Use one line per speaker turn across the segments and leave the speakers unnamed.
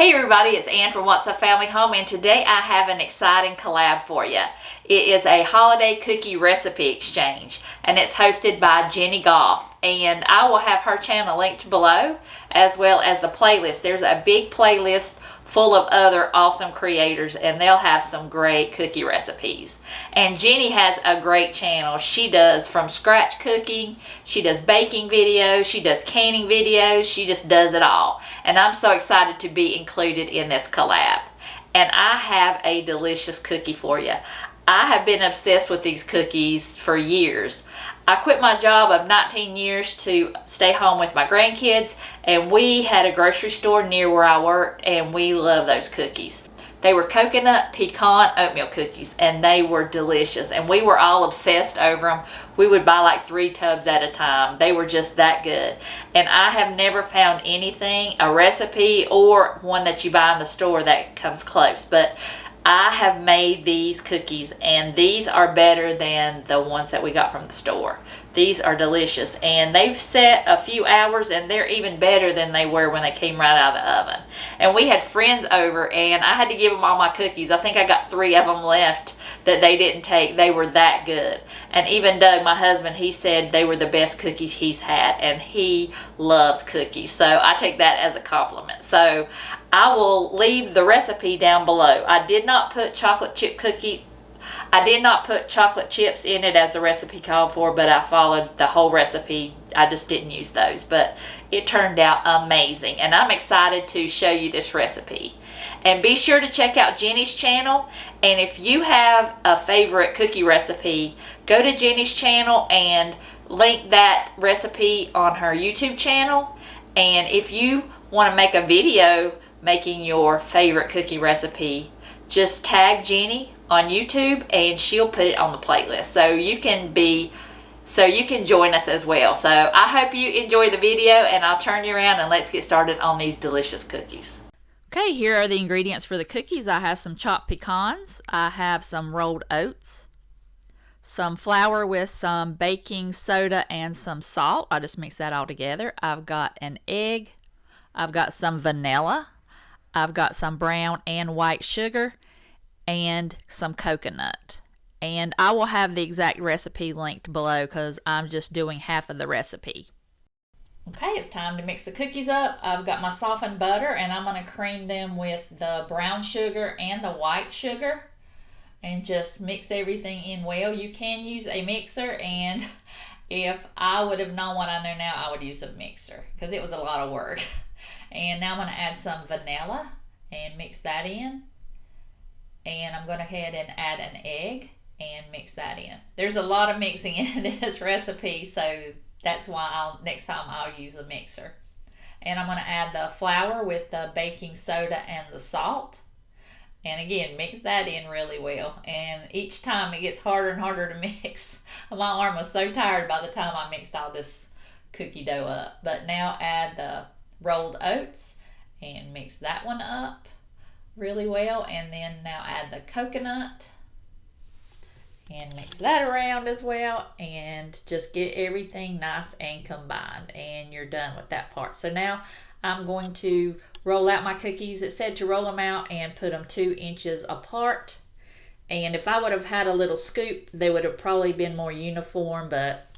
Hey everybody, it's Ann from What's Up Family Home, and today I have an exciting collab for you. It is a holiday cookie recipe exchange, and it's hosted by Jeni, and I will have her channel linked below, as well as the playlist. There's a big playlist full of other awesome creators, and they'll have some great cookie recipes. And Jeni has a great channel. She does from scratch cooking, she does baking videos, she does canning videos, she just does it all. And I'm so excited to be included in this collab. And I have a delicious cookie for you. I have been obsessed with these cookies for years. I quit my job of 19 years to stay home with my grandkids, and we had a grocery store near where I worked, and we love those cookies. They were coconut pecan oatmeal cookies, and they were delicious, and we were all obsessed over them. We would buy like 3 tubs at a time. They were just that good. And I have never found anything, a recipe or one that you buy in the store, that comes close. But I have made these cookies, and these are better than the ones that we got from the store. These are delicious, and they've set a few hours, and they're even better than they were when they came right out of the oven. And we had friends over, and I had to give them all my cookies. I think I got 3 of them left that they didn't take. They were that good. And even Doug, my husband, he said they were the best cookies he's had, and he loves cookies. So I take that as a compliment. So I will leave the recipe down below. I did not put chocolate chips in it as the recipe called for, but I followed the whole recipe. I just didn't use those, but it turned out amazing, and I'm excited to show you this recipe. And be sure to check out Jeni's channel, and if you have a favorite cookie recipe, go to Jeni's channel and link that recipe on her YouTube channel. And if you want to make a video making your favorite cookie recipe, just tag Jeni on YouTube and she'll put it on the playlist, so you can join us as well. So I hope you enjoy the video, and I'll turn you around and let's get started on these delicious cookies. Okay, here are the ingredients for the cookies. I have some chopped pecans, I have some rolled oats, some flour with some baking soda and some salt. I just mix that all together. I've got an egg, I've got some vanilla, I've got some brown and white sugar, and some coconut. And I will have the exact recipe linked below because I'm just doing half of the recipe. Okay, it's time to mix the cookies up. I've got my softened butter, and I'm going to cream them with the brown sugar and the white sugar, and just mix everything in well. You can use a mixer, and if I would have known what I know now, I would use a mixer because it was a lot of work. And now I'm going to add some vanilla and mix that in. And I'm going to head and add an egg and mix that in. There's a lot of mixing in this recipe, so that's why next time I'll use a mixer. And I'm going to add the flour with the baking soda and the salt. And again, mix that in really well. And each time it gets harder and harder to mix. My arm was so tired by the time I mixed all this cookie dough up. But now add the rolled oats and mix that one up really well. And then now add the coconut and mix that around as well, and just get everything nice and combined, and you're done with that part. So now I'm going to roll out my cookies. It said to roll them out and put them 2 inches apart, and if I would have had a little scoop, they would have probably been more uniform, but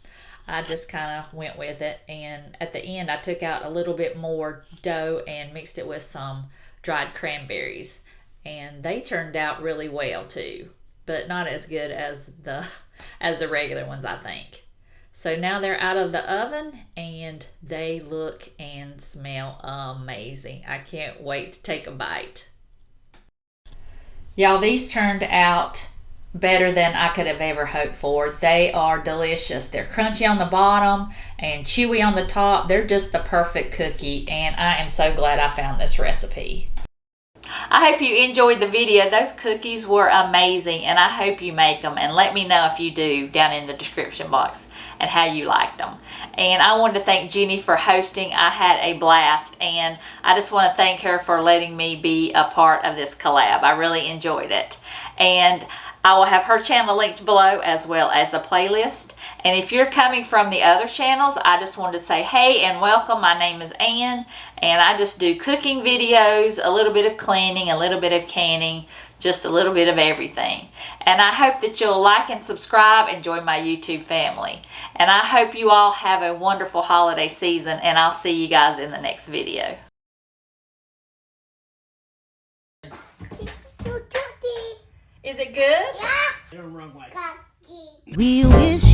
I just kind of went with it. And at the end I took out a little bit more dough and mixed it with some dried cranberries, and they turned out really well too, but not as good as the regular ones, I think. So now they're out of the oven, and they look and smell amazing. I can't wait to take a bite. Y'all, these turned out better than I could have ever hoped for. They are delicious. They're crunchy on the bottom and chewy on the top. They're just the perfect cookie, and I am so glad I found this recipe. I hope you enjoyed the video. Those cookies were amazing, and I hope you make them, and let me know if you do down in the description box. and how you liked them. And I wanted to thank Jeni for hosting. I had a blast, and I just want to thank her for letting me be a part of this collab. I really enjoyed it. And I will have her channel linked below as well as the playlist. And if you're coming from the other channels, I just wanted to say hey and welcome. My name is Ann, and I just do cooking videos, a little bit of cleaning, a little bit of canning, just a little bit of everything. And I hope that you'll like and subscribe and join my YouTube family. And I hope you all have a wonderful holiday season, and I'll see you guys in the next video. Is it good?
Yeah. We wish